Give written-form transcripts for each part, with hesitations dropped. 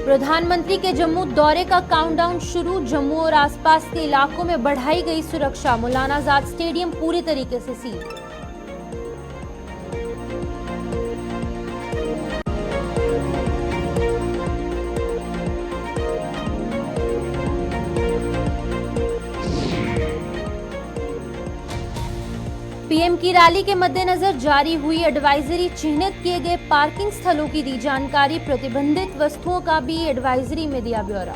प्रधानमंत्री के जम्मू दौरे का काउंटडाउन शुरू। जम्मू और आसपास के इलाकों में बढ़ाई गई सुरक्षा। मौलाना आजाद स्टेडियम पूरी तरीके से सील। पीएम की रैली के मद्देनजर जारी हुई एडवाइजरी। चिन्हित किए गए पार्किंग स्थलों की दी जानकारी। प्रतिबंधित वस्तुओं का भी एडवाइजरी में दिया ब्यौरा।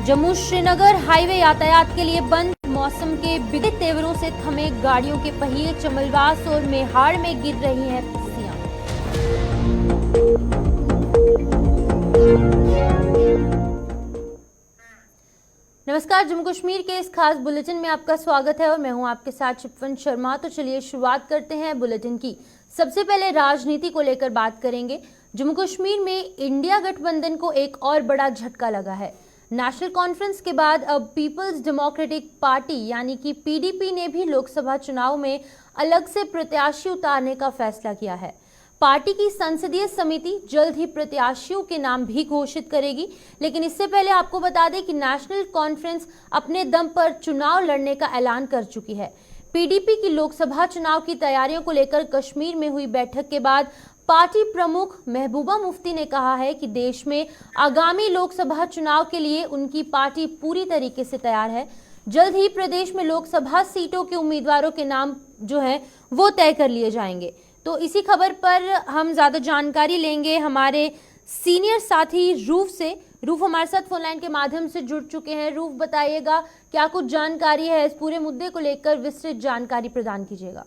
जम्मू श्रीनगर हाईवे यातायात के लिए बंद। मौसम के बिगड़े तेवरों से थमे गाड़ियों के पहिए। चमलवास और मेहाड़ में गिर रही हैं पस्सियां। नमस्कार, जम्मू कश्मीर के इस खास बुलेटिन में आपका स्वागत है और मैं हूं आपके साथ शिपवन शर्मा। तो चलिए शुरुआत करते हैं बुलेटिन की। सबसे पहले राजनीति को लेकर बात करेंगे। जम्मू कश्मीर में इंडिया गठबंधन को एक और बड़ा झटका लगा है। नेशनल कॉन्फ्रेंस के बाद अब पीपल्स डेमोक्रेटिक पार्टी यानी कि पीडीपी ने भी लोकसभा चुनाव में अलग से प्रत्याशी उतारने का फैसला किया है। पार्टी की संसदीय समिति जल्द ही प्रत्याशियों के नाम भी घोषित करेगी, लेकिन इससे पहले आपको बता दें कि नेशनल कॉन्फ्रेंस अपने दम पर चुनाव लड़ने का ऐलान कर चुकी है। पीडीपी की लोकसभा चुनाव की तैयारियों को लेकर कश्मीर में हुई बैठक के बाद पार्टी प्रमुख महबूबा मुफ्ती ने कहा है कि देश में आगामी लोकसभा चुनाव के लिए उनकी पार्टी पूरी तरीके से तैयार है। जल्द ही प्रदेश में लोकसभा सीटों के उम्मीदवारों के नाम जो है वो तय कर लिए जाएंगे। तो इसी खबर पर हम ज्यादा जानकारी लेंगे हमारे सीनियर साथी रूफ से। रूफ हमारे साथ फोन लाइन के माध्यम से जुड़ चुके हैं। रूफ, बताइएगा क्या कुछ जानकारी है इस पूरे मुद्दे को लेकर, विस्तृत जानकारी प्रदान कीजिएगा।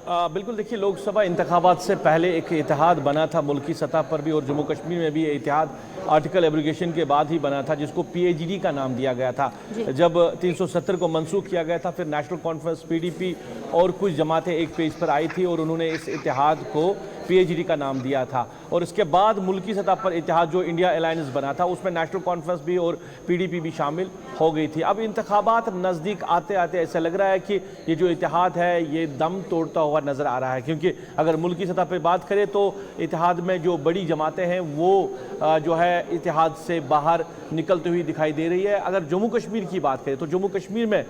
बिल्कुल, देखिए, लोकसभा इंतखाबात से पहले एक इतिहाद बना था मुल्की सतह पर भी और जम्मू कश्मीर में भी। इतिहाद आर्टिकल एब्रिगेशन के बाद ही बना था, जिसको पीएजीडी का नाम दिया गया था। जब 370 को मंसूख किया गया था, फिर नेशनल कॉन्फ्रेंस, पीडीपी और कुछ जमातें एक पेज पर आई थी और उन्होंने इस इतिहाद को पीएजीडी का नाम दिया था। और इसके बाद मुल्की सतह पर इतिहाद जो इंडिया अलायंस बना था, उसमें नेशनल कॉन्फ्रेंस भी और पीडीपी भी शामिल हो गई थी। अब इंतखाबात नज़दीक आते आते ऐसा लग रहा है कि ये जो इतिहाद है ये दम तोड़ता हुआ नज़र आ रहा है, क्योंकि अगर मुल्की सतह पर बात करें तो इतिहाद में जो बड़ी जमातें हैं वो जो है इतिहाद से बाहर निकलती हुई दिखाई दे रही है। अगर जम्मू कश्मीर की बात करें तो जम्मू कश्मीर में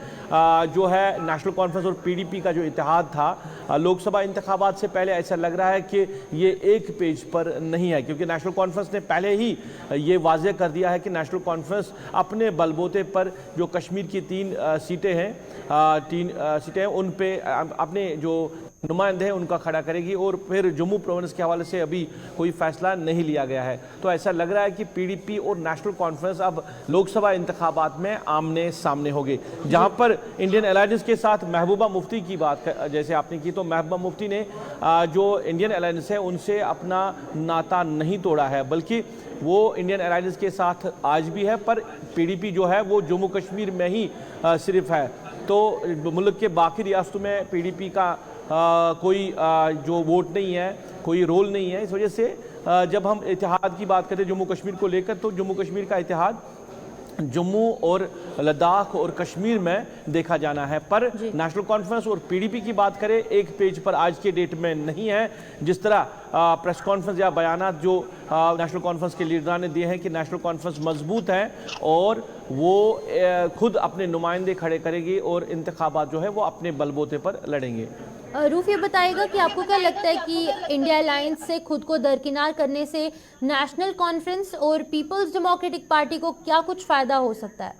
जो है नेशनल कॉन्फ्रेंस और पीडीपी का जो इतिहाद था, लोकसभा इंतखाबात से पहले ऐसा लग रहा है कि ये एक पेज पर नहीं है, क्योंकि नेशनल कॉन्फ्रेंस ने पहले ही ये वाज़ेह कर दिया है कि नेशनल कॉन्फ्रेंस अपने बलबूते पर जो कश्मीर की तीन सीटें हैं उन पे अपने जो नुमाइंदे हैं उनका खड़ा करेगी और फिर जम्मू प्रोविंस के हवाले से अभी कोई फैसला नहीं लिया गया है। तो ऐसा लग रहा है कि पीडीपी और नेशनल कॉन्फ्रेंस अब लोकसभा इंतखाबात में आमने सामने होंगे। जहां पर इंडियन अलायंस के साथ महबूबा मुफ्ती की बात जैसे आपने की, तो महबूबा मुफ्ती ने जो इंडियन अलायंस है उनसे अपना नाता नहीं तोड़ा है, बल्कि वो इंडियन अलायंस के साथ आज भी है, पर पीडीपी जो है वो जम्मू कश्मीर में ही सिर्फ है। तो मुल्क के बाकी रियासतों में पीडीपी का कोई जो वोट नहीं है, कोई रोल नहीं है। इस वजह से जब हम इतिहाद की बात करते जम्मू कश्मीर को लेकर, तो जम्मू कश्मीर का इतिहाद जम्मू और लद्दाख और कश्मीर में देखा जाना है। पर नेशनल कॉन्फ्रेंस और पीडीपी की बात करें, एक पेज पर आज के डेट में नहीं है। जिस तरह प्रेस कॉन्फ्रेंस या बयानात जो नेशनल कॉन्फ्रेंस के लीडरान ने दिए हैं कि नेशनल कॉन्फ्रेंस मजबूत है और वो खुद अपने नुमाइंदे खड़े करेगी और इंतखाबात जो है वो अपने बलबूते पर लड़ेंगे। रूफ, ये बताइएगा कि आपको क्या लगता है कि इंडिया अलायंस से खुद को दरकिनार करने से नेशनल कॉन्फ्रेंस और पीपल्स डेमोक्रेटिक पार्टी को क्या कुछ फायदा हो सकता है?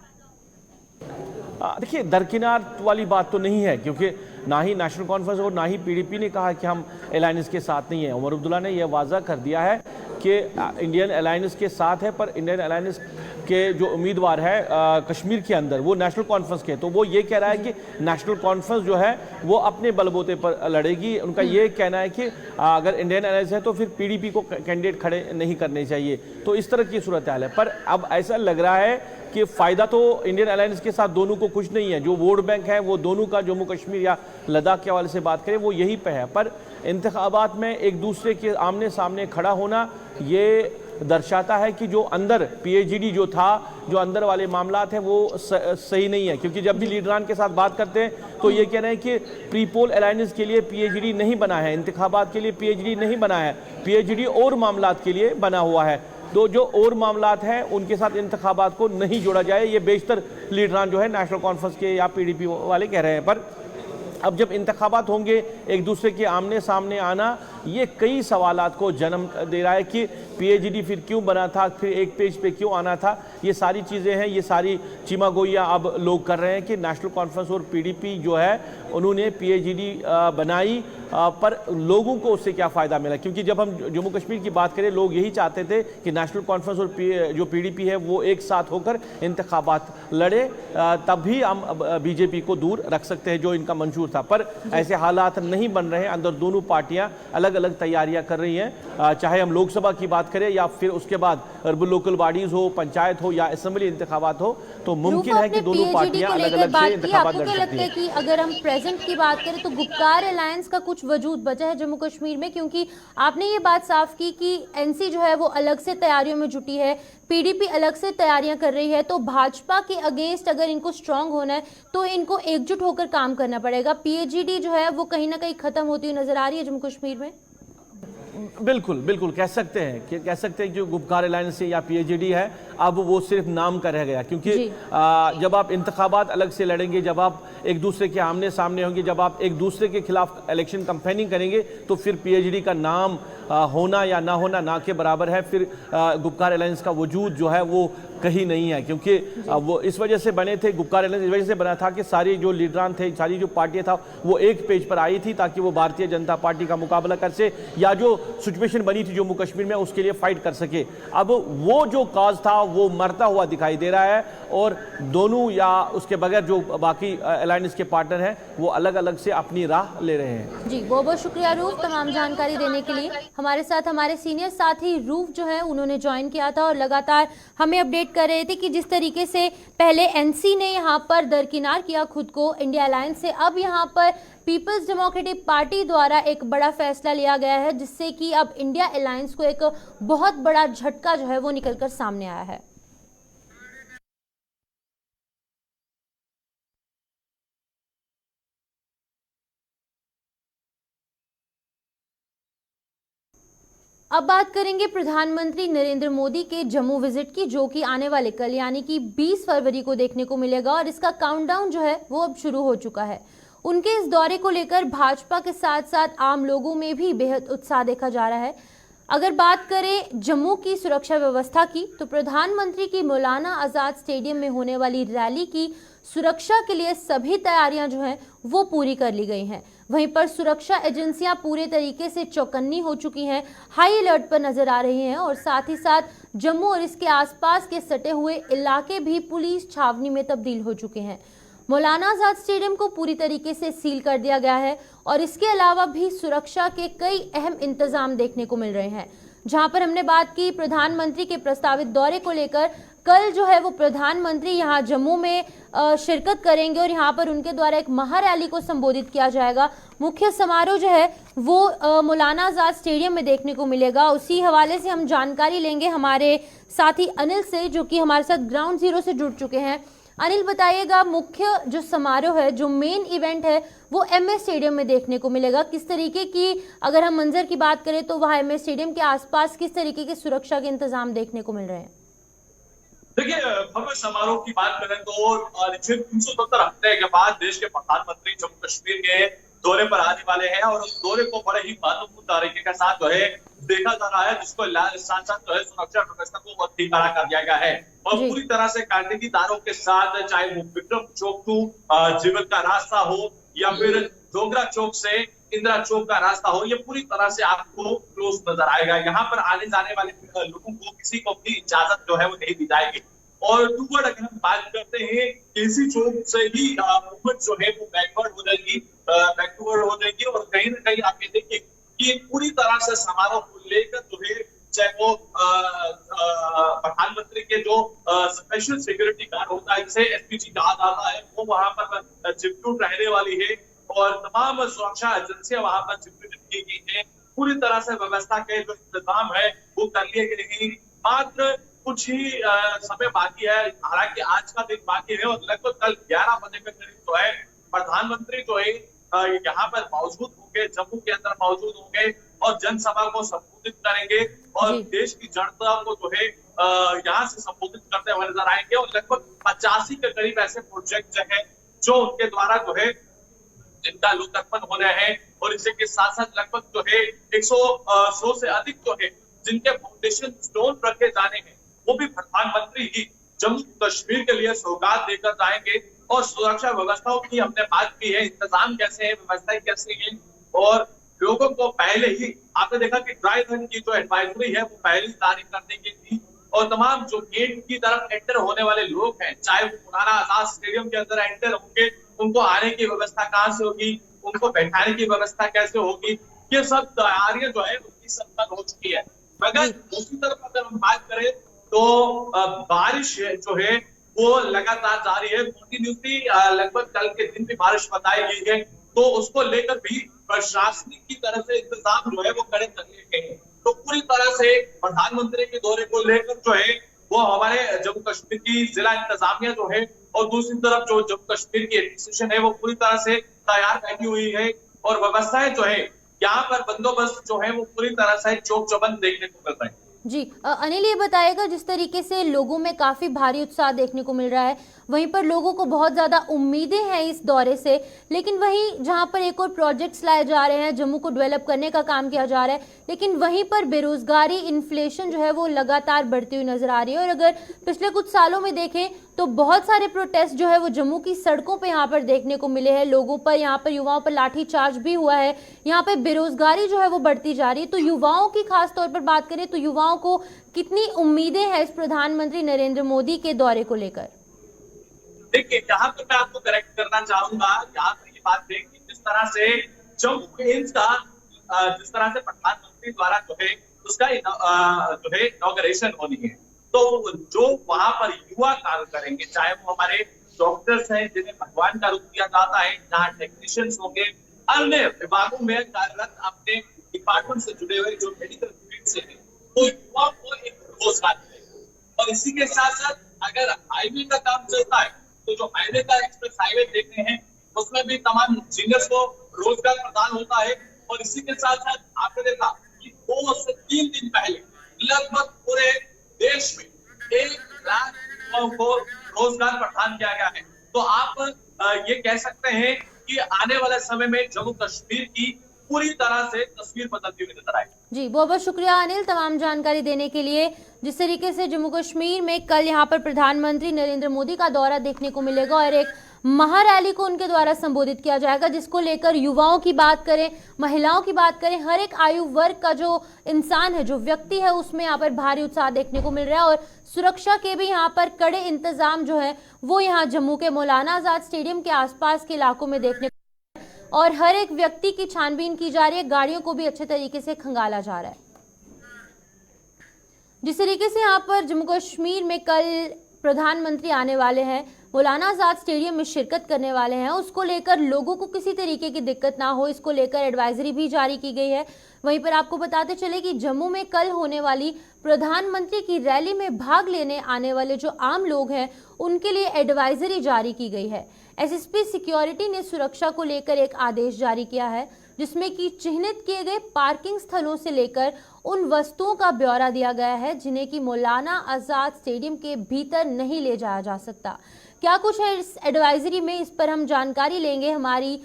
देखिए, दरकिनार वाली बात तो नहीं है, क्योंकि ना ही नेशनल कॉन्फ्रेंस और ना ही पीडीपी ने कहा कि हम अलायंस के साथ नहीं है। उमर अब्दुल्ला ने यह वाज़ा कर दिया है कि इंडियन अलायंस के साथ है, पर इंडियन अलायंस के जो उम्मीदवार है कश्मीर के अंदर वो नेशनल कॉन्फ्रेंस के, तो वो ये कह रहा है कि नेशनल कॉन्फ्रेंस जो है वो अपने बलबूते पर लड़ेगी। उनका ये कहना है कि अगर इंडियन अलायंस है तो फिर पीडीपी को कैंडिडेट खड़े नहीं करने चाहिए। तो इस तरह की सूरत हाल है। पर अब ऐसा लग रहा है कि फ़ायदा तो इंडियन अलायंस के साथ दोनों को कुछ नहीं है। जो वोट बैंक है वो दोनों का जम्मू कश्मीर या लद्दाख के हवाले से बात करें वो यही पे है। पर इंतखाबात में एक दूसरे के आमने सामने खड़ा होना ये दर्शाता है कि जो अंदर पीएचडी जो था, जो अंदर वाले मामलात हैं वो सही नहीं है। क्योंकि जब भी लीडरान के साथ बात करते हैं तो ये कह रहे हैं कि प्री पोल अलायंस के लिए पीएचडी नहीं बना है, इंतखाबात के लिए पीएचडी नहीं बना है, पीएचडी और मामलात के लिए बना हुआ है। तो जो और मामलात हैं उनके साथ इंतखाबात को नहीं जोड़ा जाए, ये बेशतर लीडरान जो है नेशनल कॉन्फ्रेंस के या पीडीपी वाले कह रहे हैं। पर अब जब इंतखाबात होंगे, एक दूसरे के आमने सामने आना, ये कई सवालात को जन्म दे रहा है कि पीएचडी फिर क्यों बना था, फिर एक पेज पे क्यों आना था। ये सारी चीज़ें हैं, ये सारी चिमागोइयाँ अब लोग कर रहे हैं कि नेशनल कॉन्फ्रेंस और पीडीपी जो है उन्होंने पीएचडी बनाई, पर लोगों को उससे क्या फ़ायदा मिला। क्योंकि जब हम जम्मू कश्मीर की बात करें, लोग यही चाहते थे कि नेशनल कॉन्फ्रेंस और जो पीडीपी है वो एक साथ होकर इंतखाबात लड़े, तब भी हम बीजेपी को दूर रख सकते हैं, जो इनका मंशूर था। पर ऐसे हालात नहीं बन रहे हैं, अंदर दोनों पार्टियां अलग अलग तैयारियां कर रही हैं। चाहे हम लोकसभा की बात करें या फिर उसके बाद अर्बन लोकल बॉडीज हो, पंचायत हो या असेंबली इंतखाबात हो, तो मुमकिन है कि दोनों पार्टियां अलग अलग से इंतखाबात लड़ सकती हैं। कि अगर हम प्रेजेंट की बात करें तो गुपकार अलायंस का कुछ वजूद बचा है जम्मू कश्मीर में, क्योंकि आपने ये बात साफ की कि एनसी जो है वो अलग से तैयारियों में जुटी है, पीडीपी अलग से तैयारियां कर रही है। तो भाजपा के अगेंस्ट अगर इनको स्ट्रांग होना है तो इनको एकजुट होकर काम करना पड़ेगा। पीएचडी जो है वो कहीं ना कहीं खत्म होती हुई नजर आ रही है जम्मू कश्मीर में। बिल्कुल बिल्कुल कह सकते हैं कि जो गुपकार अलायंस या पीएचडी है अब वो सिर्फ नाम का रह गया। क्योंकि जब आप इंतखाबात अलग से लड़ेंगे, जब आप एक दूसरे के आमने सामने होंगे, जब आप एक दूसरे के खिलाफ इलेक्शन कैंपेनिंग करेंगे, तो फिर पीएचडी का नाम होना या ना होना ना के बराबर है। फिर गुपकार अलायंस का वजूद जो है वो कहीं नहीं है। क्योंकि वो इस वजह से बने थे, गुपकार अलायंस इस वजह से बना था कि सारी जो लीडरान थे, सारी जो पार्टियां था वो एक पेज पर आई थी ताकि वो भारतीय जनता पार्टी का मुकाबला कर सके या जो सिचुएशन बनी थी जम्मू कश्मीर में उसके लिए फाइट कर सके। अब वो जो काज था वो मरता हुआ दिखाई दे रहा है और दोनों या उसके बगैर जो बाकी अलायंस के पार्टनर हैं वो अलग अलग से अपनी राह ले रहे हैं। जी, बहुत बहुत शुक्रिया रूफ तमाम जानकारी देने के लिए। हमारे साथ हमारे सीनियर साथी रूफ जो है उन्होंने ज्वाइन किया था और लगातार हमें अपडेट कर रहे थे कि जिस तरीके से पहले एनसी ने यहाँ पर दरकिनार किया खुद को इंडिया अलायंस से, अब यहाँ पर पीपल्स डेमोक्रेटिक पार्टी द्वारा एक बड़ा फैसला लिया गया है जिससे कि अब इंडिया अलायंस को एक बहुत बड़ा झटका जो है वो निकलकर सामने आया है। अब बात करेंगे प्रधानमंत्री नरेंद्र मोदी के जम्मू विजिट की, जो कि आने वाले कल यानी कि 20 फरवरी को देखने को मिलेगा और इसका काउंटडाउन जो है वो अब शुरू हो चुका है। उनके इस दौरे को लेकर भाजपा के साथ साथ आम लोगों में भी बेहद उत्साह देखा जा रहा है। अगर बात करें जम्मू की सुरक्षा व्यवस्था की, तो प्रधानमंत्री की मौलाना आजाद स्टेडियम में होने वाली रैली की सुरक्षा के लिए सभी तैयारियां जो हैं वो पूरी कर ली गई हैं। वहीं पर सुरक्षा एजेंसियां पूरे तरीके से चौकन्नी हो चुकी हैं, हाई अलर्ट पर नजर आ रही हैं और साथ ही साथ जम्मू और इसके आसपास के सटे हुए इलाके भी पुलिस छावनी में तब्दील हो चुके हैं। मौलाना आजाद स्टेडियम को पूरी तरीके से सील कर दिया गया है और इसके अलावा भी सुरक्षा के कई अहम इंतजाम देखने को मिल रहे हैं। जहां पर हमने बात की प्रधानमंत्री के प्रस्तावित दौरे को लेकर, कल जो है वो प्रधानमंत्री यहां जम्मू में शिरकत करेंगे और यहां पर उनके द्वारा एक महारैली को संबोधित किया जाएगा। मुख्य समारोह जो है वो मौलाना आजाद स्टेडियम में देखने को मिलेगा। उसी हवाले से हम जानकारी लेंगे हमारे साथी अनिल से, जो कि हमारे साथ ग्राउंड जीरो से जुड़ चुके हैं। अनिल, बताइएगा मुख्य जो समारोह है, जो मेन इवेंट है, वो एमए स्टेडियम में देखने को मिलेगा। किस तरीके की अगर हम मंजर की बात करें तो वहाँ एमए स्टेडियम के आसपास किस तरीके के सुरक्षा के इंतजाम देखने को मिल रहे हैं? देखिए, भव्य समारोह की बात करें तो 370 हफ्ते के बाद देश के प्रधानमंत्री जम्मू कश्मीर के दौरे पर आने वाले हैं और उस दौरे को बड़े ही महत्वपूर्ण तरीके के साथ जो है देखा जा रहा है, जिसको साथ साथ जो है सुरक्षा व्यवस्था को बहुत ही कड़ा कर दिया गया है और पूरी तरह से कांटेदार तारों के साथ, चाहे वो विक्रम चौक टू जीवन का रास्ता हो या फिर डोगरा चौक से इंदिरा चौक का रास्ता हो, ये पूरी तरह से आपको क्लोज नजर आएगा। यहाँ पर आने जाने वाले लोगों को किसी को भी इजाजत जो है वो नहीं दी जाएगी। और टूवर्ड अगर हम बात करते हैं, केसी चौक से ही मूवमेंट जो है वो बैकवर्ड हो जाएगी, बैकवर्ड हो जाएगी और कहीं ना कहीं आप ये देखिए कि पूरी तरह से समारोह को लेकर जो है, चाहे वो प्रधानमंत्री के जो स्पेशल सिक्योरिटी गार्ड होता है, जिसे एसपीजी कहा जाता है, वो वहां पर चिपटूट रहने वाली है और तमाम सुरक्षा एजेंसियां वहां पर चिपटूट की गई है। पूरी तरह से व्यवस्था के जो इंतजाम है वो कर लिए गए हैं। मात्र कुछ ही समय बाकी है। हालांकि आज का दिन बाकी है और लगभग कल 11 बजे के करीब जो है प्रधानमंत्री जो है यहाँ पर मौजूद होंगे, जम्मू के अंदर मौजूद होंगे और जनसभा को संबोधित करेंगे और देश की जनता को जो है यहाँ से संबोधित करते हुए नजर आएंगे। और लगभग 85 के करीब ऐसे प्रोजेक्ट है जो उनके द्वारा जो है जिनका लोकार्पण होना है और इसी के साथ साथ लगभग जो है 100 से अधिक जो है जिनके फाउंडेशन स्टोन रखे जाने हैं वो भी प्रधानमंत्री ही जम्मू कश्मीर के लिए सौगात देकर जाएंगे। और सुरक्षा व्यवस्थाओं की हमने बात की है, इंतजाम कैसे है, व्यवस्थाएं कैसे है और लोगों को पहले ही आपने देखा कि ड्राई रन की जो एडवाइजरी है वो पहले ही जारी कर दी गई थी और तमाम जो गेट की तरफ एंटर होने वाले लोग हैं, चाहे वो पुराना आजाद स्टेडियम के अंदर एंटर होंगे, उनको आने की व्यवस्था कहाँ से होगी, उनको बैठाने की व्यवस्था कैसे होगी, ये सब तैयारियां जो है उसकी संपन्न हो चुकी है। मगर दूसरी तरफ अगर हम बात करें तो बारिश जो है वो लगातार जारी है, कंटिन्यूसली लगभग कल के दिन भी बारिश बताई गई है, तो उसको लेकर भी प्रशासनिक की तरफ से इंतजाम जो है वो कड़े कर लिए गए हैं। तो पूरी तरह से प्रधानमंत्री के दौरे को लेकर जो है वो हमारे जम्मू कश्मीर की जिला इंतजामिया जो है और दूसरी तरफ जो जम्मू कश्मीर की एडमिनिस्ट्रेशन है वो पूरी तरह से तैयार बैठी हुई है और व्यवस्थाएं जो है यहाँ पर बंदोबस्त जो है वो पूरी तरह से चौक चौबंद देखने को मिल रहा है। जी अनिल, ये बताएगा जिस तरीके से लोगों में काफ़ी भारी उत्साह देखने को मिल रहा है, वहीं पर लोगों को बहुत ज़्यादा उम्मीदें हैं इस दौरे से, लेकिन वहीं जहां पर एक और प्रोजेक्ट्स लाए जा रहे हैं, जम्मू को डेवलप करने का काम किया जा रहा है, लेकिन वहीं पर बेरोजगारी, इन्फ्लेशन जो है वो लगातार बढ़ती हुई नजर आ रही है। और अगर पिछले कुछ सालों में देखें तो बहुत सारे प्रोटेस्ट जो है वो जम्मू की सड़कों पर यहाँ पर देखने को मिले हैं, लोगों पर, यहाँ पर युवाओं पर लाठीचार्ज भी हुआ है, यहाँ पर बेरोजगारी जो है वो बढ़ती जा रही है। तो युवाओं की खास तौर पर बात करें तो युवाओं को कितनी उम्मीदें हैं इस प्रधानमंत्री नरेंद्र मोदी के दौरे को लेकर? देखिए, यहाँ पर मैं आपको करेक्ट करना चाहूंगा, यहाँ पर ये बात है कि जिस तरह से जम्मू एम्स का जिस तरह से प्रधानमंत्री द्वारा जो है उसका जो है इनॉग्रेशन होनी है, तो जो वहां पर युवा कार्य करेंगे, चाहे वो हमारे डॉक्टर्स हैं जिन्हें भगवान का रूप दिया जाता है, जहाँ टेक्नीशियंस होंगे, अन्य विभागों में कार्यरत अपने डिपार्टमेंट से जुड़े हुए जो मेडिकल फील्ड से है, तो युवा को एक रोजगार मिलेगा। और इसी के साथ साथ अगर हाईवे का काम चलता है तो जो हाईवे का एक्सप्रेस हाईवे देख रहे हैं उसमें भी तमाम इंजीनियर्स को रोजगार प्रदान होता है। और इसी के साथ साथ आपने देखा कि 2 से 3 दिन पहले लगभग पूरे देश में 1 लाख युवाओं को रोजगार प्रदान किया गया है। तो आप ये कह सकते हैं कि आने वाले समय में जम्मू कश्मीर की पूरी तरह से तस्वीर बदलती हुई नजर आएगी। जी बहुत बहुत शुक्रिया अनिल तमाम जानकारी देने के लिए। जिस तरीके से जम्मू कश्मीर में कल यहाँ पर प्रधानमंत्री नरेंद्र मोदी का दौरा देखने को मिलेगा और एक महारैली को उनके द्वारा संबोधित किया जाएगा, जिसको लेकर युवाओं की बात करें, महिलाओं की बात करें, हर एक आयु वर्ग का जो इंसान है, जो व्यक्ति है, उसमें यहाँ पर भारी उत्साह देखने को मिल रहा है। और सुरक्षा के भी यहाँ पर कड़े इंतजाम जो है वो यहाँ जम्मू के मौलाना आजाद स्टेडियम के आसपास के इलाकों में देखने और हर एक व्यक्ति की छानबीन की जा रही है, गाड़ियों को भी अच्छे तरीके से खंगाला जा रहा है। जिस तरीके से यहाँ पर जम्मू कश्मीर में कल प्रधानमंत्री आने वाले हैं, मौलाना आजाद स्टेडियम में शिरकत करने वाले हैं, उसको लेकर लोगों को किसी तरीके की दिक्कत ना हो, इसको लेकर एडवाइजरी भी जारी की गई है। वहीं पर आपको बताते चले कि जम्मू में कल होने वाली प्रधानमंत्री की रैली में भाग लेने आने वाले जो आम लोग हैं उनके लिए एडवाइजरी जारी की गई है। एसएसपी सिक्योरिटी ने सुरक्षा को लेकर एक आदेश जारी किया है, जिसमें कि चिन्हित किए गए पार्किंग स्थलों से लेकर उन वस्तुओं का ब्यौरा दिया गया है जिन्हें कि मौलाना आजाद स्टेडियम के भीतर नहीं ले जाया जा सकता। क्या कुछ है इस एडवाइजरी में, इस पर हम जानकारी लेंगे हमारी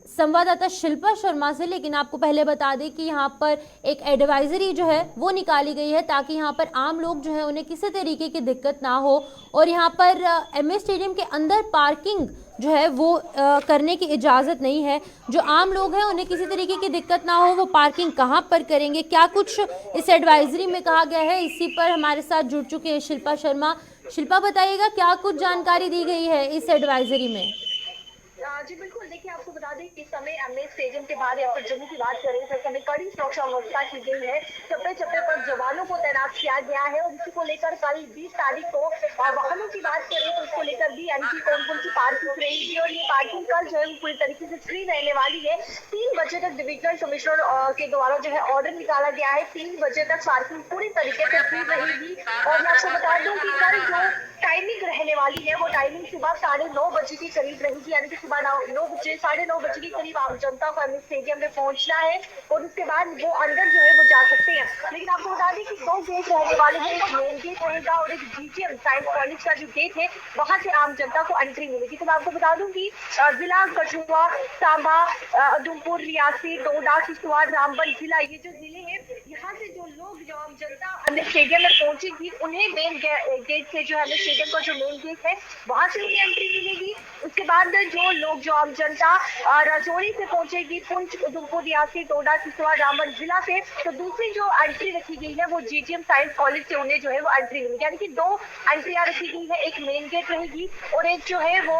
संवाददाता शिल्पा शर्मा से। लेकिन आपको पहले बता दें कि यहाँ पर एक एडवाइजरी जो है वो निकाली गई है ताकि यहाँ पर आम लोग जो है उन्हें किसी तरीके की दिक्कत ना हो। और यहाँ पर एमए स्टेडियम के अंदर पार्किंग जो है वो करने की इजाज़त नहीं है। जो आम लोग हैं उन्हें किसी तरीके की दिक्कत ना हो, वो पार्किंग कहाँ पर करेंगे, क्या कुछ इस एडवाइजरी में कहा गया है, इसी पर हमारे साथ जुड़ चुके हैं शिल्पा शर्मा। शिल्पा, बताइएगा क्या कुछ जानकारी दी गई है इस एडवाइजरी में? जी बिल्कुल, देखिए आपको बता दें कि इस समय एमए स्टेडियम के बाद या फिर जम्मू की बात करें तो इस समय कड़ी सुरक्षा व्यवस्था की गई है। चप्पे चप्पे पर जवानों को तैनात किया गया है और इसी को लेकर कल 20 तारीख को वाहनों की बात करें तो उसको लेकर भी यानी कि कौन कौन सी पार्किंग रहेगी और ये पार्किंग कल जो है वो पूरी तरीके से फ्री रहने वाली है। 3 बजे तक डिविजनल कमिश्नर के द्वारा जो है ऑर्डर निकाला गया है, 3 बजे तक पार्किंग पूरी तरीके से फ्री रहेगी। वाली है वो टाइमिंग सुबह 9:30 बजे के करीब रहेगी, यानी कि सुबह 9 बजे 9:30 बजे के करीब आम जनता को एमएस स्टेडियम में पहुंचना है और उसके बाद वो अंदर जो है वो जा सकते हैं। लेकिन आपको बता दें कि 2 गेट रहने वाले हैं, एक मेन गेट रहेगा और एक जीजीएम साइंस कॉलेज का जो गेट है वहां से आम जनता को एंट्री मिलेगी। तो मैं आपको बता दूं कि जिला कठुआ, सांबा, उधमपुर, रियासी, डोडा, किश्तवाड़, रामबन जिला, ये जो जिले हैं यहाँ से जो लोग जो आम जनता स्टेडियम में पहुंचेगी उन्हें मेन गेट से जो है स्टेडियम का जो मेन गेट है वहां से उन्हें एंट्री मिलेगी। उसके बाद जो लोग जो आम जनता राजौरी से पहुंचेगी, पुंछ, उधमपुर, रियासी, डोडा, किश्तवाड़, रामबन जिला से, तो दूसरी जो एंट्री रखी गई है वो जीजीएम साइंस कॉलेज से उन्हें जो है वो एंट्री मिलेगी। यानी कि 2 एंट्रियां रखी गई है, एक मेन गेट रहेगी और एक जो है वो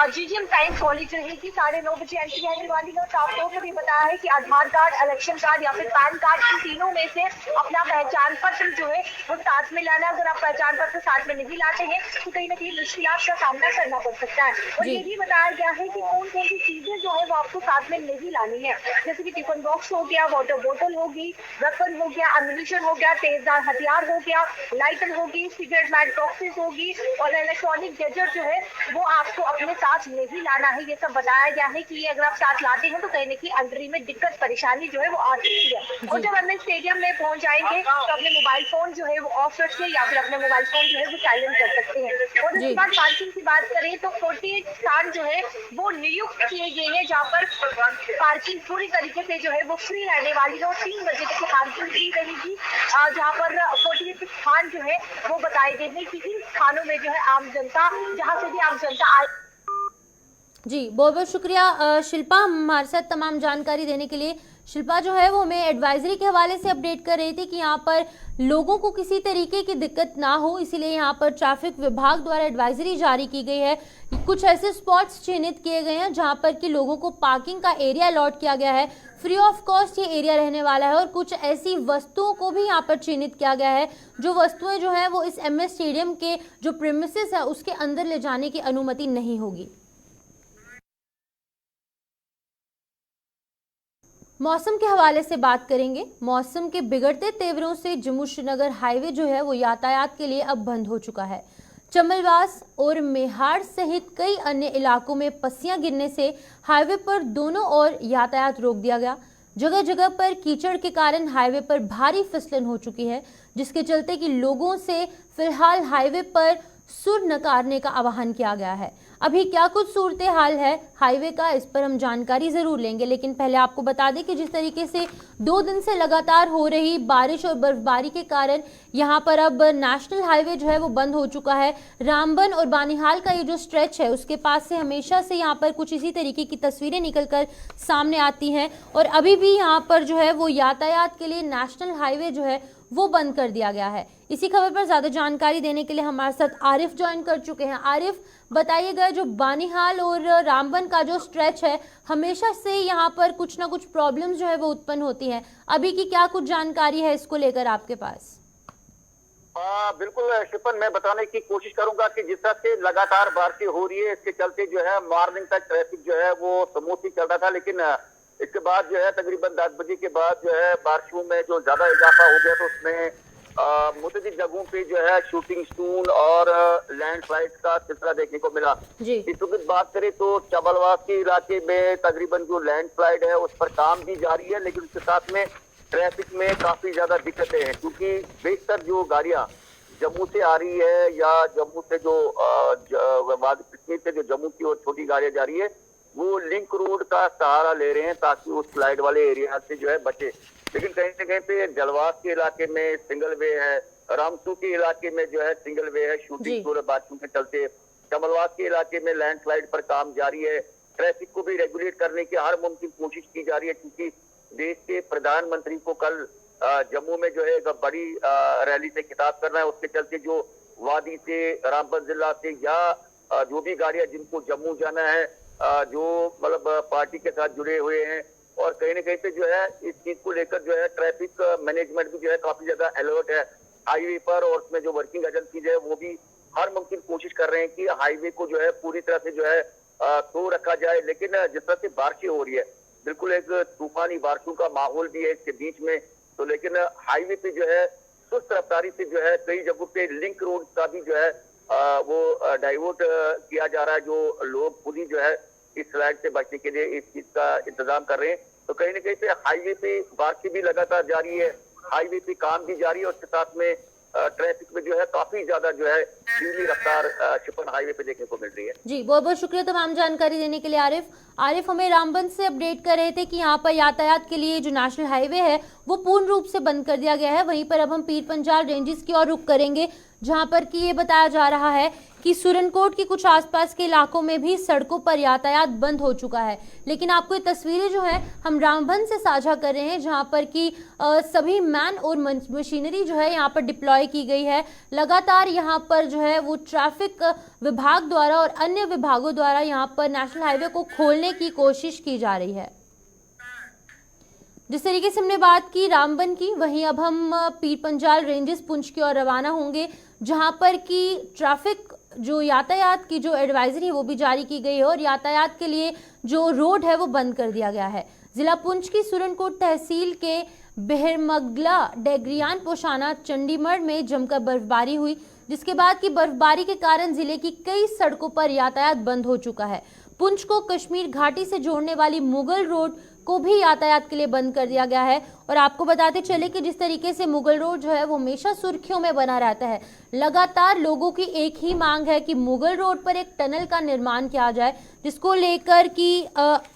जीजीएम साइंस कॉलेज रहेगी। 9:30 बजे एंट्री आने वाली है। साफ तौर पर भी बताया है कि आधार कार्ड, इलेक्शन कार्ड या फिर पैन कार्ड, इन तीनों में से अपना पहचान पत्र जो है वो साथ में लाना। अगर आप पहचान पत्र साथ में नहीं लाते हैं तो कहीं ना कहीं मुश्किलात का सामना करना पड़ सकता है। और ये भी बताया गया है कि कौन कौन सी चीजें जो है वो आपको साथ में नहीं लानी है, जैसे कि टिफिन बॉक्स हो गया, वाटर बोतल होगी, वेपन हो गया, एम्युनिशन हो गया, तेजदार हथियार हो गया, लाइटर होगी, सिगरेट मैच बॉक्सेस होगी और इलेक्ट्रॉनिक गैजेट जो है वो आपको अपने साथ नहीं लाना है। ये सब बताया गया है कि ये अगर आप साथ लाते हैं तो कहीं ना कहीं एंट्री में दिक्कत परेशानी जो है वो आ सकती है। और जब हमने स्टेडियम में पहुंच जाएंगे तो अपने मोबाइल फोन जो है वो ऑफ रखिए या फिर अपने मोबाइल फोन जो है वो साइलेंट कर सकते हैं। और इसके बाद पार्किंग की बात करें तो 48 स्थान जो है वो नियुक्त किए गए हैं जहाँ पर पार्किंग पूरी तरीके से जो है वो फ्री रहने वाली है और 3 बजे तक पार्किंग फ्री रहेगी। जहाँ पर 48 स्थान जो है वो बताए गए हैं कि इन स्थानों में जो है आम जनता, जहाँ से भी आम जनता आए। जी बहुत बहुत शुक्रिया शिल्पा हमारे साथ तमाम जानकारी देने के लिए। शिल्पा जो है वो हमें एडवाइजरी के हवाले से अपडेट कर रही थी कि यहाँ पर लोगों को किसी तरीके की दिक्कत ना हो, इसीलिए यहाँ पर ट्रैफिक विभाग द्वारा एडवाइजरी जारी की गई है। कुछ ऐसे स्पॉट्स चिन्हित किए गए हैं जहाँ पर कि लोगों को पार्किंग का एरिया अलॉट किया गया है, फ्री ऑफ कॉस्ट ये एरिया रहने वाला है। और कुछ ऐसी वस्तुओं को भी यहाँ पर चिन्हित किया गया है जो वस्तुएं जो है वो इस एमएस स्टेडियम के जो प्रीमिसेस है उसके अंदर ले जाने की अनुमति नहीं होगी। मौसम के हवाले से बात करेंगे। मौसम के बिगड़ते तेवरों से जम्मू श्रीनगर हाईवे जो है वो यातायात के लिए अब बंद हो चुका है। चंबलवास और मेहाड़ सहित कई अन्य इलाकों में पस्सियां गिरने से हाईवे पर दोनों ओर यातायात रोक दिया गया। जगह जगह पर कीचड़ के कारण हाईवे पर भारी फिसलन हो चुकी है, जिसके चलते कि लोगों से फिलहाल हाईवे पर सुर नकारने का आह्वान किया गया है। अभी क्या कुछ सूरत हाल है हाईवे का, इस पर हम जानकारी जरूर लेंगे, लेकिन पहले आपको बता दें कि जिस तरीके से 2 दिन से लगातार हो रही बारिश और बर्फबारी के कारण यहाँ पर अब नेशनल हाईवे जो है वो बंद हो चुका है। रामबन और बानिहाल का ये जो स्ट्रेच है उसके पास से हमेशा से यहाँ पर कुछ इसी तरीके की तस्वीरें निकलकर सामने आती हैं और अभी भी यहाँ पर जो है वो यातायात के लिए नेशनल हाईवे जो है वो बंद कर दिया गया है। इसी खबर पर ज्यादा जानकारी देने के लिए हमारे साथ आरिफ ज्वाइन कर चुके हैं। आरिफ बताइएगा, जो बानिहाल और रामबन का जो स्ट्रेच है हमेशा से यहाँ पर कुछ ना कुछ प्रॉब्लम्स जो है वो उत्पन्न होती हैं, अभी की क्या कुछ जानकारी है इसको लेकर आपके पास? बिल्कुल शिपन, मैं बताने की कोशिश करूंगा कि जिस तरह से लगातार बारिश हो रही है इसके चलते जो है मॉर्निंग तक ट्रैफिक जो है वो स्मूथ ही चल रहा था, लेकिन इसके बाद जो है तकरीबन 10 बजे के बाद जो है बारिशों में जो ज्यादा इजाफा हो गया तो उसमें मुख्तलिफ जगहों पे जो है शूटिंग स्टोन और लैंडस्लाइड का सिलसिला देखने को मिला। इस वक्त बात करें तो चंबलवास के इलाके में तकरीबन जो लैंडस्लाइड है उस पर काम भी जारी है, लेकिन उसके साथ में ट्रैफिक में काफी ज्यादा दिक्कतें हैं क्योंकि बेशतर जो गाड़ियां जम्मू से आ रही है या जम्मू से जो कश्मीर से जो जम्मू की ओर छोटी गाड़ियां जा रही है वो लिंक रोड का सहारा ले रहे हैं ताकि उस स्लाइड वाले एरिया से जो है बचे। लेकिन कहीं न कहीं पे जलवास के इलाके में सिंगल वे है, रामसू के इलाके में जो है सिंगल वे है, शूटिंग पूरे बातों के चलते कमलवास के इलाके में लैंडस्लाइड पर काम जारी है। ट्रैफिक को भी रेगुलेट करने की हर मुमकिन कोशिश की जा रही है क्योंकि देश के प्रधानमंत्री को कल जम्मू में जो है एक बड़ी रैली से खिताब करना है। उसके चलते जो वादी से, रामबन जिला से या जो भी गाड़ियां जिनको जम्मू जाना है, जो मतलब पार्टी के साथ जुड़े हुए हैं और कहीं न कहीं पे जो है इस चीज को लेकर जो है ट्रैफिक मैनेजमेंट भी जो है काफी ज्यादा अलर्ट है हाईवे पर और उसमें जो वर्किंग एजेंसी है वो भी हर मुमकिन कोशिश कर रहे हैं कि हाईवे को जो है पूरी तरह से जो है तो रखा जाए। लेकिन जिस तरह से बारिशें हो रही है बिल्कुल एक तूफानी बारिशों का माहौल भी है इसके बीच में, तो लेकिन हाईवे पे जो है सुस्त रफ्तारी से जो है कई जगहों पे लिंक रोड का भी जो है वो डाइवर्ट किया जा रहा है। जो लोग खुद ही जो है इस स्लाइड से बचने के लिए इस चीज का इंतजाम कर रहे हैं। तो कहीं ना कहीं पे हाईवे पे बारिश भी लगातार जारी है, हाईवे पे काम भी जारी है, और उसके साथ में ट्रैफिक में जो है काफी ज्यादा जो है धीमी रफ्तार शिपन हाईवे पे देखने को मिल रही है। जी, बहुत बहुत शुक्रिया तमाम जानकारी देने के लिए आरिफ हमें रामबन से अपडेट कर रहे थे कि यहाँ पर यातायात के लिए जो नेशनल हाईवे है वो पूर्ण रूप से बंद कर दिया गया है। वहीं पर अब हम पीर पंजाल रेंजेस की ओर रुख करेंगे, जहां पर कि ये बताया जा रहा है कि सुरनकोट की कुछ आसपास के इलाकों में भी सड़कों पर यातायात बंद हो चुका है। लेकिन आपको ये तस्वीरें जो है हम रामबन से साझा कर रहे हैं, जहां पर कि सभी मैन और मशीनरी जो है यहाँ पर डिप्लॉय की गई है। लगातार यहाँ पर जो है वो ट्रैफिक विभाग द्वारा और अन्य विभागों द्वारा यहाँ पर नेशनल हाईवे को खोलने की कोशिश की जा रही है। जिस तरीके से हमने बात की रामबन की, वहीं अब हम पीर पंजाल रेंजेस पुंछ की ओर रवाना होंगे, जहां पर कि ट्रैफिक जो यातायात की जो एडवाइजरी है वो भी जारी की गई है और यातायात के लिए जो रोड है वो बंद कर दिया गया है। जिला पुंछ की सुरनकोट तहसील के बेहरमगला, डेगरियान, पोशाना, चंडीमढ़ में जमकर बर्फबारी हुई, जिसके बाद की बर्फबारी के कारण जिले की कई सड़कों पर यातायात बंद हो चुका है। पुंछ को कश्मीर घाटी से जोड़ने वाली मुगल रोड को भी यातायात के लिए बंद कर दिया गया है। और आपको बताते चले कि जिस तरीके से मुगल रोड जो है वो हमेशा सुर्खियों में बना रहता है, लगातार लोगों की एक ही मांग है कि मुगल रोड पर एक टनल का निर्माण किया जाए, जिसको लेकर कि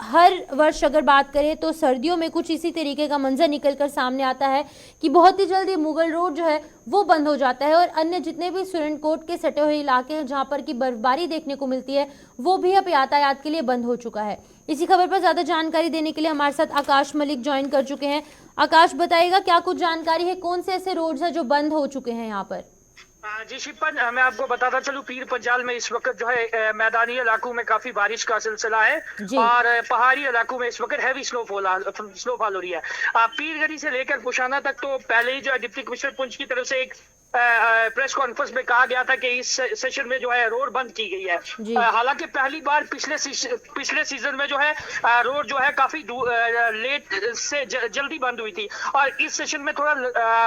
हर वर्ष अगर बात करें तो सर्दियों में कुछ इसी तरीके का मंजर निकलकर सामने आता है कि बहुत ही जल्दी मुगल रोड जो है वो बंद हो जाता है और अन्य जितने भी सुरनकोट के सटे हुए इलाके हैं जहां पर कि बर्फबारी देखने को मिलती है वो भी अब यातायात के लिए बंद हो चुका है। इसी खबर पर ज्यादा जानकारी देने के लिए हमारे साथ आकाश मलिक ज्वाइन कर चुके हैं। आकाश, बताइएगा क्या कुछ जानकारी है, कौन से ऐसे रोड्स हैं जो बंद हो चुके हैं यहाँ पर? जी शिपन, मैं आपको बताता चलूं, पीर पंजाल में इस वक्त जो है मैदानी इलाकों में काफी बारिश का सिलसिला है और पहाड़ी इलाकों में इस वक्त हैवी स्नोफॉल हो रही है। पीरगढ़ी से लेकर पुशाना तक तो पहले ही जो है डिप्टी कमिश्नर पुंछ की तरफ से एक प्रेस कॉन्फ्रेंस में कहा गया था कि इस सेशन में जो है रोड बंद की गई है। हालांकि पहली बार पिछले सीजन में जो है रोड जो है काफी लेट से जल्दी बंद हुई थी और इस सेशन में थोड़ा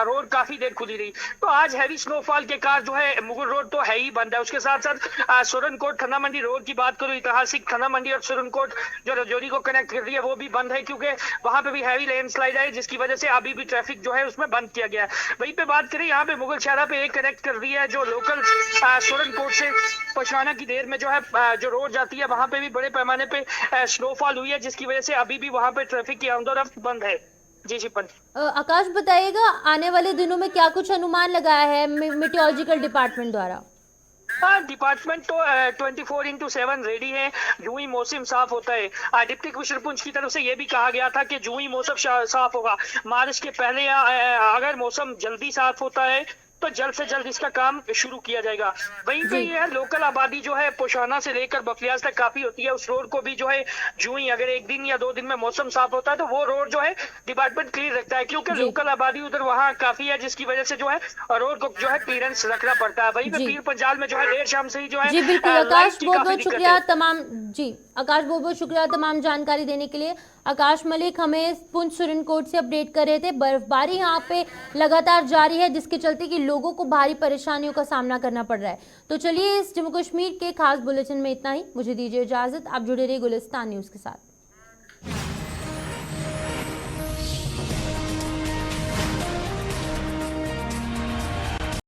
रोड काफी देर खुली रही। तो आज हैवी स्नोफॉल के कारण जो है मुगल रोड तो है ही बंद है। उसके साथ साथ सुरनकोट थना मंडी रोड की बात करूं, ऐतिहासिक थना मंडी और सुरनकोट जो रजौरी को कनेक्ट कर रही है वो भी बंद है, क्योंकि वहां पे भी हैवी लैंडस्लाइड है, जिसकी वजह से अभी भी ट्रैफिक जो है उसमें बंद किया गया है। वहीं पे बात करें यहाँ पे मुगल शहरा पे एक कनेक्ट कर रही है जो लोकल सुरनकोट से पशवाना की देर में जो है जो रोड जाती है, वहां पे भी बड़े पैमाने पे स्नोफॉल हुई है, जिसकी वजह से अभी भी वहां पे ट्रैफिक की आमदोरफ्त बंद है। जी शिपन। आकाश, बताइएगा आने वाले दिनों में क्या कुछ अनुमान लगाया है मेट्रोलॉजिकल डिपार्टमेंट द्वारा? डिपार्टमेंट तो 24/7 रेडी है। यूं ही मौसम साफ होता है, डिप्टी कमिश्नर पुंछ की तरफ से ये भी कहा गया था कि यूं ही मौसम साफ होगा, बारिश के पहले या अगर मौसम जल्दी साफ होता है तो जल्द से जल्द इसका काम शुरू किया जाएगा। वहीं पे ये है लोकल आबादी जो है पोशाना से लेकर बफलियाज तक काफी होती है, उस रोड को भी जो है यूं ही अगर एक दिन या 2 दिन में मौसम साफ होता है तो वो रोड जो है डिपार्टमेंट क्लियर रखता है, क्योंकि लोकल आबादी उधर वहाँ काफी है, जिसकी वजह से जो है रोड को जो है क्लियरेंस रखना पड़ता है। वहीं पे पीर पंजाल में जो है देर शाम से ही जो है जी बिल्कुल आकाश, बहुत बहुत शुक्रिया तमाम आकाश बहुत बहुत शुक्रिया तमाम जानकारी देने के लिए। आकाश मलिक हमें पुंछ सुरनकोट से अपडेट कर रहे थे। बर्फबारी यहाँ पे लगातार जारी है, जिसके चलते कि लोगों को भारी परेशानियों का सामना करना पड़ रहा है। तो चलिए इस जम्मू कश्मीर के खास बुलेटिन में इतना ही। मुझे दीजिए इजाजत, आप जुड़े रहिए गुलिस्तान न्यूज के साथ।